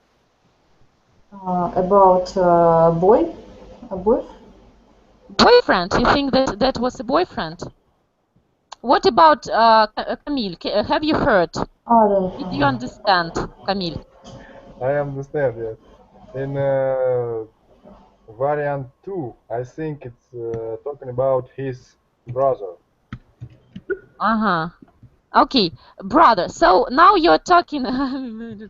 About a boyfriend? Boyfriend? You think that was a boyfriend? What about Camille? Have you heard? Did you understand, Camille? I understand, yes. In variant 2, I think it's talking about his brother. Uh-huh. Okay, brother. So now you're talking,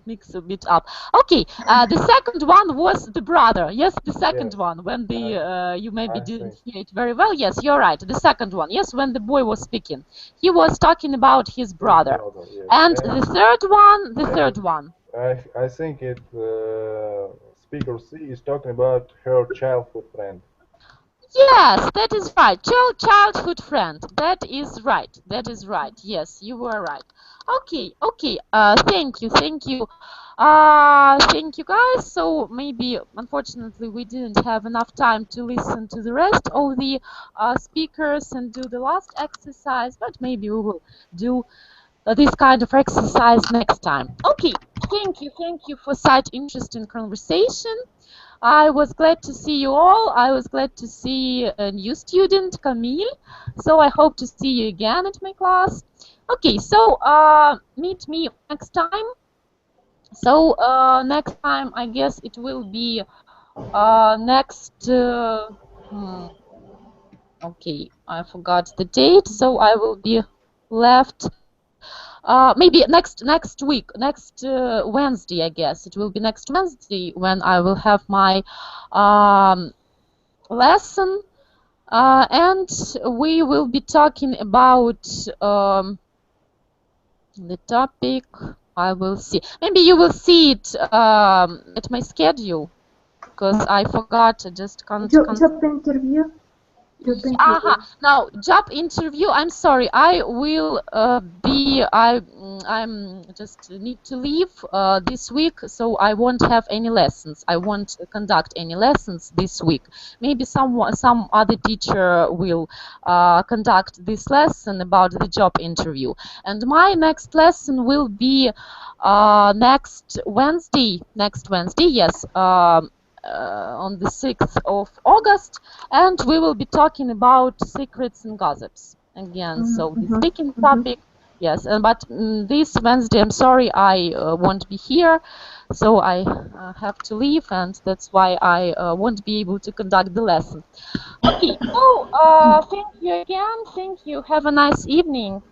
mix a bit up. Okay, the second one was the brother. Yes, the second one, when you maybe didn't hear it very well. Yes, you're right. The second one. Yes, when the boy was speaking. He was talking about his brother. Yes. And the third one. I think speaker C is talking about her childhood friend. Yes, that is right. Childhood friend. That is right. That is right. Yes, you were right. Okay. Thank you. Thank you, guys. So maybe, unfortunately, we didn't have enough time to listen to the rest of the speakers and do the last exercise, but maybe we will do this kind of exercise next time. Okay. Thank you for such interesting conversation. I was glad to see you all. I was glad to see a new student, Camille. So I hope to see you again at my class. Okay, so meet me next time. So next time, I guess it will be next... okay, I forgot the date, so I will be left... maybe next week, next Wednesday, I guess. It will be next Wednesday when I will have my lesson. And we will be talking about the topic. I will see. Maybe you will see it at my schedule, because I forgot. I just can't... Job interview? Now, job interview. I'm sorry. I will I'm just need to leave this week, so I won't have any lessons. I won't conduct any lessons this week. Maybe some other teacher will conduct this lesson about the job interview. And my next lesson will be next Wednesday. Yes. On the 6th of August, and we will be talking about secrets and gossips again. So the speaking topic Yes, but this Wednesday, I'm sorry, I won't be here, so I have to leave, and that's why I won't be able to conduct the lesson. Okay, so thank you again. Thank you. Have a nice evening.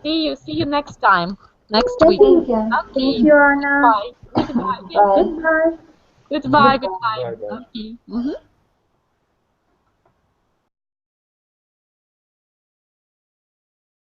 See you next time, next Thank week. Thank you. you. Thank Okay. you, Anna. Goodbye. Goodbye. Thank you. Bye. Goodbye. Goodbye. Bye Goodbye. bye. Okay.